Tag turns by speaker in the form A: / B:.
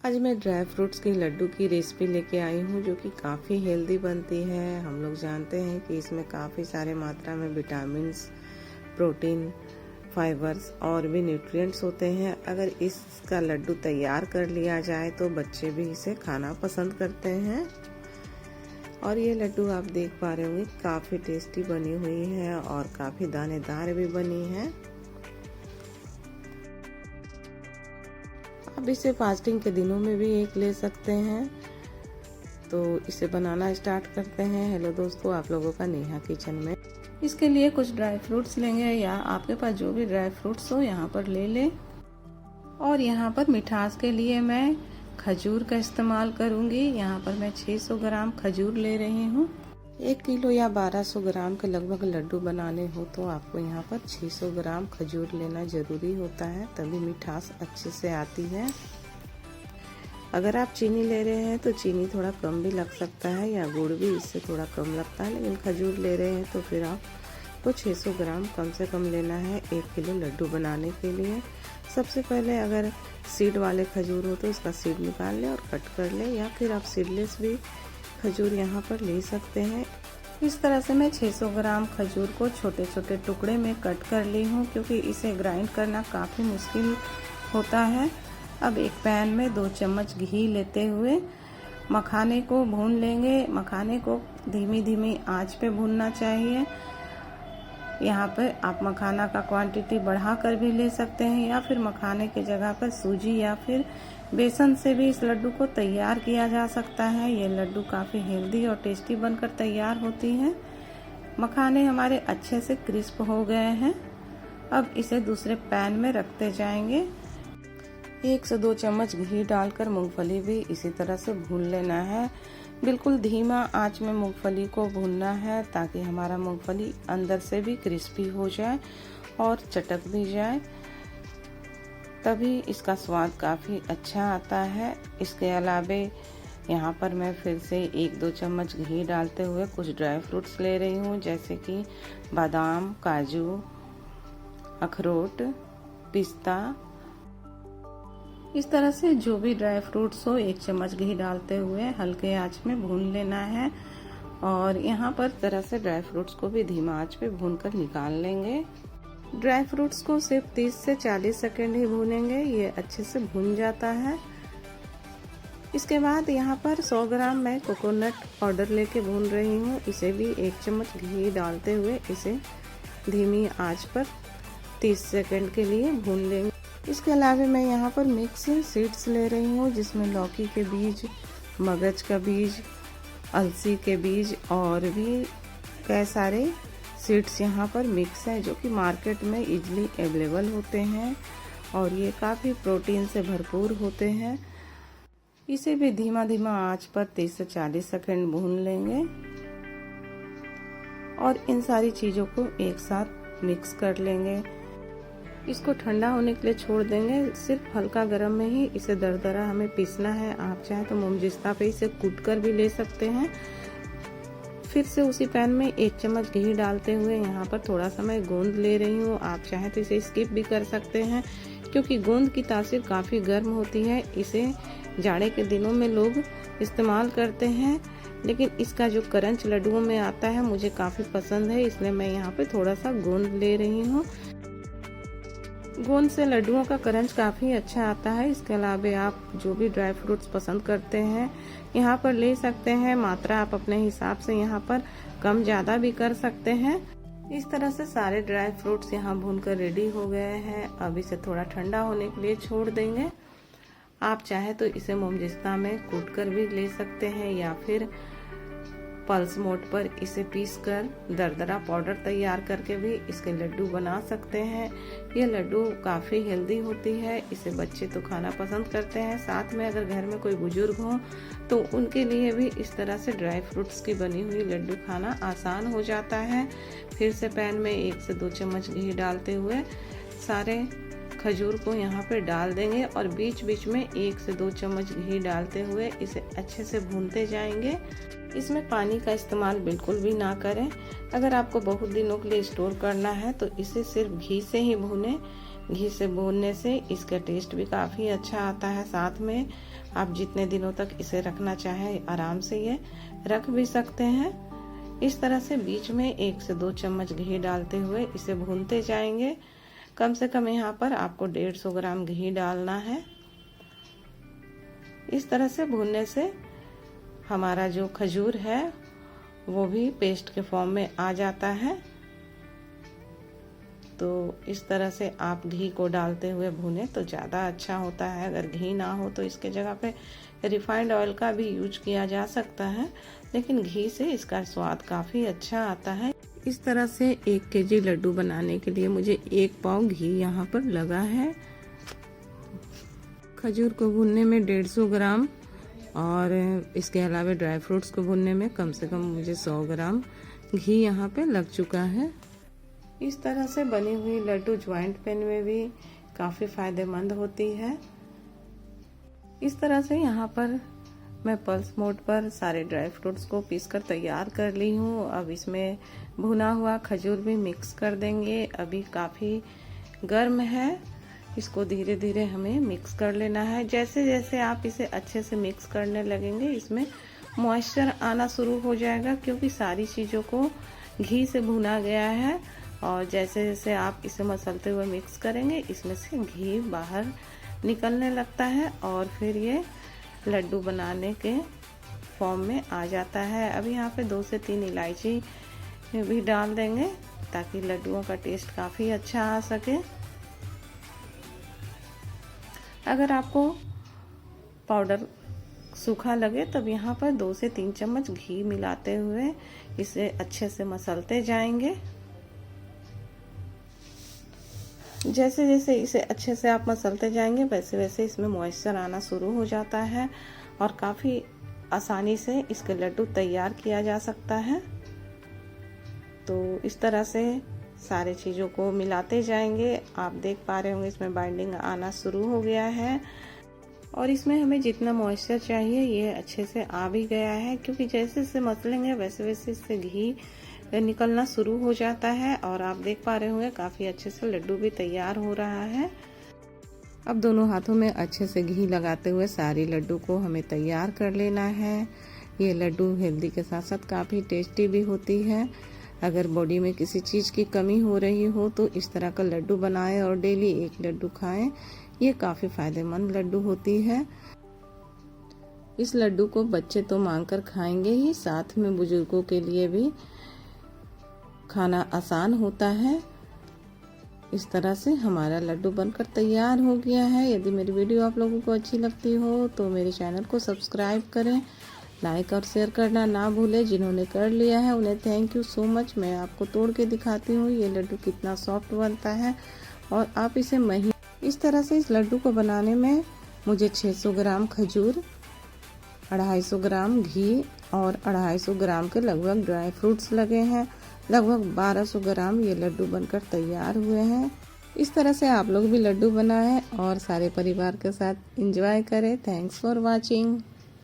A: आज मैं dry fruits की लड्डू की रेसिपी लेके आई हूँ जो कि काफ़ी हेल्दी बनती है। हम लोग जानते हैं कि इसमें काफ़ी सारे मात्रा में विटामिन्स, प्रोटीन, फाइबर्स और भी न्यूट्रिएंट्स होते हैं। अगर इसका लड्डू तैयार कर लिया जाए तो बच्चे भी इसे खाना पसंद करते हैं। और ये लड्डू आप देख पा रहे होंगे काफ़ी टेस्टी बनी हुई है और काफ़ी दानेदार भी बनी है। आप इसे फास्टिंग के दिनों में भी एक ले सकते हैं। तो इसे बनाना स्टार्ट करते हैं। हेलो दोस्तों, आप लोगों का नेहा किचन में। इसके लिए कुछ ड्राई फ्रूट्स लेंगे या आपके पास जो भी ड्राई फ्रूट्स हो यहाँ पर ले लें। और यहाँ पर मिठास के लिए मैं खजूर का इस्तेमाल करूँगी। यहाँ पर मैं 600 ग्राम खजूर ले रही हूँ। 1 किलो या 1200 ग्राम के लगभग लड्डू बनाने हो तो आपको यहाँ पर 600 ग्राम खजूर लेना ज़रूरी होता है, तभी मिठास अच्छे से आती है। अगर आप चीनी ले रहे हैं तो चीनी थोड़ा कम भी लग सकता है या गुड़ भी इससे थोड़ा कम लगता है, लेकिन खजूर ले रहे हैं तो फिर आपको 600 ग्राम कम से कम लेना है 1 किलो लड्डू बनाने के लिए। सबसे पहले अगर सीड वाले खजूर हो तो उसका सीड निकाल लें और कट कर लें, या फिर आप सीडलेस भी खजूर यहाँ पर ले सकते हैं। इस तरह से मैं 600 ग्राम खजूर को छोटे छोटे टुकड़े में कट कर ली हूँ, क्योंकि इसे ग्राइंड करना काफ़ी मुश्किल होता है। अब एक पैन में 2 चम्मच घी लेते हुए मखाने को भून लेंगे। मखाने को धीमी धीमी आंच पे भूनना चाहिए। यहाँ पे आप मखाना का क्वांटिटी बढ़ा कर भी ले सकते हैं, या फिर मखाने की जगह पर सूजी या फिर बेसन से भी इस लड्डू को तैयार किया जा सकता है। ये लड्डू काफ़ी हेल्दी और टेस्टी बनकर तैयार होती है। मखाने हमारे अच्छे से क्रिस्प हो गए हैं। अब इसे दूसरे पैन में रखते जाएंगे। 1 से 2 चम्मच घी डालकर मूंगफली भी इसी तरह से भून लेना है। बिल्कुल धीमा आंच में मूंगफली को भूनना है, ताकि हमारा मूंगफली अंदर से भी क्रिस्पी हो जाए और चटक भी जाए, तभी इसका स्वाद काफ़ी अच्छा आता है। इसके अलावे यहाँ पर मैं फिर से 1-2 चम्मच घी डालते हुए कुछ ड्राई फ्रूट्स ले रही हूँ, जैसे कि बादाम, काजू, अखरोट, पिस्ता। इस तरह से जो भी ड्राई फ्रूट्स हो 1 चम्मच घी डालते हुए हल्के आंच में भून लेना है। और यहाँ पर तरह से ड्राई फ्रूट्स को भी धीमा आंच पे भूनकर निकाल लेंगे। ड्राई फ्रूट्स को सिर्फ 30 से 40 सेकंड ही भूनेंगे, ये अच्छे से भून जाता है। इसके बाद यहाँ पर 100 ग्राम मैं कोकोनट पाउडर लेके भून रही हूँ। इसे भी 1 चम्मच घी डालते हुए इसे धीमी आंच पर 30 सेकंड के लिए भून लेंगे। इसके अलावा मैं यहाँ पर मिक्स सीड्स ले रही हूँ, जिसमें लौकी के बीज, मगज का बीज, अलसी के बीज और भी कई सारे सीड्स यहाँ पर मिक्स है, जो कि मार्केट में इजीली अवेलेबल होते हैं और ये काफ़ी प्रोटीन से भरपूर होते हैं। इसे भी धीमा धीमा आंच पर 30 से 40 सेकंड भून लेंगे और इन सारी चीज़ों को एक साथ मिक्स कर लेंगे। इसको ठंडा होने के लिए छोड़ देंगे। सिर्फ हल्का गर्म में ही इसे दरदरा हमें पीसना है। आप चाहें तो मोमजिस्ता पे इसे कूट कर भी ले सकते हैं। फिर से उसी पैन में 1 चम्मच घी डालते हुए यहाँ पर थोड़ा सा मैं गोंद ले रही हूँ। आप चाहें तो इसे स्किप भी कर सकते हैं, क्योंकि गोंद की तासीर काफ़ी गर्म होती है। इसे जाड़े के दिनों में लोग इस्तेमाल करते हैं, लेकिन इसका जो क्रंच लड्डुओं में आता है मुझे काफ़ी पसंद है, इसलिए मैं यहाँ पे थोड़ा सा गोंद ले रही हूँ। गोंद से लड्डुओं का क्रंच काफ़ी अच्छा आता है। इसके अलावा आप जो भी ड्राई फ्रूट्स पसंद करते हैं यहाँ पर ले सकते हैं। मात्रा आप अपने हिसाब से यहाँ पर कम ज़्यादा भी कर सकते हैं। इस तरह से सारे ड्राई फ्रूट्स यहाँ भूनकर रेडी हो गए हैं। अब इसे थोड़ा ठंडा होने के लिए छोड़ देंगे। आप चाहे तो इसे मोमजिस्ता में कूट कर भी ले सकते हैं, या फिर पल्स मोड पर इसे पीसकर दरदरा पाउडर तैयार करके भी इसके लड्डू बना सकते हैं। ये लड्डू काफ़ी हेल्दी होती है, इसे बच्चे तो खाना पसंद करते हैं। साथ में अगर घर में कोई बुजुर्ग हो तो उनके लिए भी इस तरह से ड्राई फ्रूट्स की बनी हुई लड्डू खाना आसान हो जाता है। फिर से पैन में 1 से 2 चम्मच घी डालते हुए सारे खजूर को यहाँ पे डाल देंगे और बीच बीच में 1 से 2 चम्मच घी डालते हुए इसे अच्छे से भूनते जाएंगे। इसमें पानी का इस्तेमाल बिल्कुल भी ना करें। अगर आपको बहुत दिनों के लिए स्टोर करना है तो इसे सिर्फ घी से ही भूनें। घी से भूनने से इसका टेस्ट भी काफ़ी अच्छा आता है। साथ में आप जितने दिनों तक इसे रखना चाहें आराम से ये रख भी सकते हैं। इस तरह से बीच में 1 से 2 चम्मच घी डालते हुए इसे भूनते जाएंगे। कम से कम यहाँ पर आपको 150 ग्राम घी डालना है। इस तरह से भूनने से हमारा जो खजूर है वो भी पेस्ट के फॉर्म में आ जाता है। तो इस तरह से आप घी को डालते हुए भूने तो ज़्यादा अच्छा होता है। अगर घी ना हो तो इसके जगह पे रिफाइंड ऑयल का भी यूज किया जा सकता है, लेकिन घी से इसका स्वाद काफ़ी अच्छा आता है। इस तरह से 1 केजी लड्डू बनाने के लिए मुझे 1 पाव घी यहाँ पर लगा है। खजूर को भूनने में 150 ग्राम और इसके अलावा ड्राई फ्रूट्स को भूनने में कम से कम मुझे 100 ग्राम घी यहाँ पे लग चुका है। इस तरह से बनी हुई लड्डू ज्वाइंट पैन में भी काफ़ी फायदेमंद होती है। इस तरह से यहाँ पर मैं पल्स मोड पर सारे ड्राई फ्रूट्स को पीसकर तैयार कर ली हूँ। अब इसमें भुना हुआ खजूर भी मिक्स कर देंगे। अभी काफ़ी गर्म है, इसको धीरे धीरे हमें मिक्स कर लेना है। जैसे जैसे आप इसे अच्छे से मिक्स करने लगेंगे इसमें मॉइस्चर आना शुरू हो जाएगा, क्योंकि सारी चीज़ों को घी से भुना गया है। और जैसे जैसे आप इसे मसलते हुए मिक्स करेंगे इसमें से घी बाहर निकलने लगता है और फिर ये लड्डू बनाने के फॉर्म में आ जाता है। अब यहाँ पे 2 से 3 इलायची भी डाल देंगे ताकि लड्डुओं का टेस्ट काफ़ी अच्छा आ सके। अगर आपको पाउडर सूखा लगे तब यहाँ पर 2 से 3 चम्मच घी मिलाते हुए इसे अच्छे से मसलते जाएंगे। जैसे जैसे इसे अच्छे से आप मसलते जाएंगे वैसे वैसे इसमें मॉइस्चर आना शुरू हो जाता है और काफ़ी आसानी से इसके लड्डू तैयार किया जा सकता है। तो इस तरह से सारे चीज़ों को मिलाते जाएंगे। आप देख पा रहे होंगे इसमें बाइंडिंग आना शुरू हो गया है और इसमें हमें जितना मॉइस्चर चाहिए ये अच्छे से आ भी गया है, क्योंकि जैसे जैसे मसलेंगे वैसे वैसे इससे घी निकलना शुरू हो जाता है। और आप देख पा रहे होंगे काफ़ी अच्छे से लड्डू भी तैयार हो रहा है। अब दोनों हाथों में अच्छे से घी लगाते हुए सारी लड्डू को हमें तैयार कर लेना है। ये लड्डू हेल्दी के साथ साथ काफ़ी टेस्टी भी होती है। अगर बॉडी में किसी चीज़ की कमी हो रही हो तो इस तरह का लड्डू बनाएं और डेली 1 लड्डू खाएं। ये काफ़ी फायदेमंद लड्डू होती है। इस लड्डू को बच्चे तो मांगकर खाएंगे ही, साथ में बुजुर्गों के लिए भी खाना आसान होता है। इस तरह से हमारा लड्डू बनकर तैयार हो गया है। यदि मेरी वीडियो आप लोगों को अच्छी लगती हो तो मेरे चैनल को सब्सक्राइब करें, लाइक और शेयर करना ना भूलें। जिन्होंने कर लिया है उन्हें थैंक यू सो मच। मैं आपको तोड़ के दिखाती हूँ ये लड्डू कितना सॉफ्ट बनता है और आप इसे इस तरह से इस लड्डू को बनाने में मुझे 600 ग्राम खजूर, 250 ग्राम घी और 250 ग्राम के लगभग ड्राई फ्रूट्स लगे हैं। लगभग 1200 ग्राम ये लड्डू बनकर तैयार हुए हैं। इस तरह से आप लोग भी लड्डू बनाएं और सारे परिवार के साथ एंजॉय करें। Thanks for watching.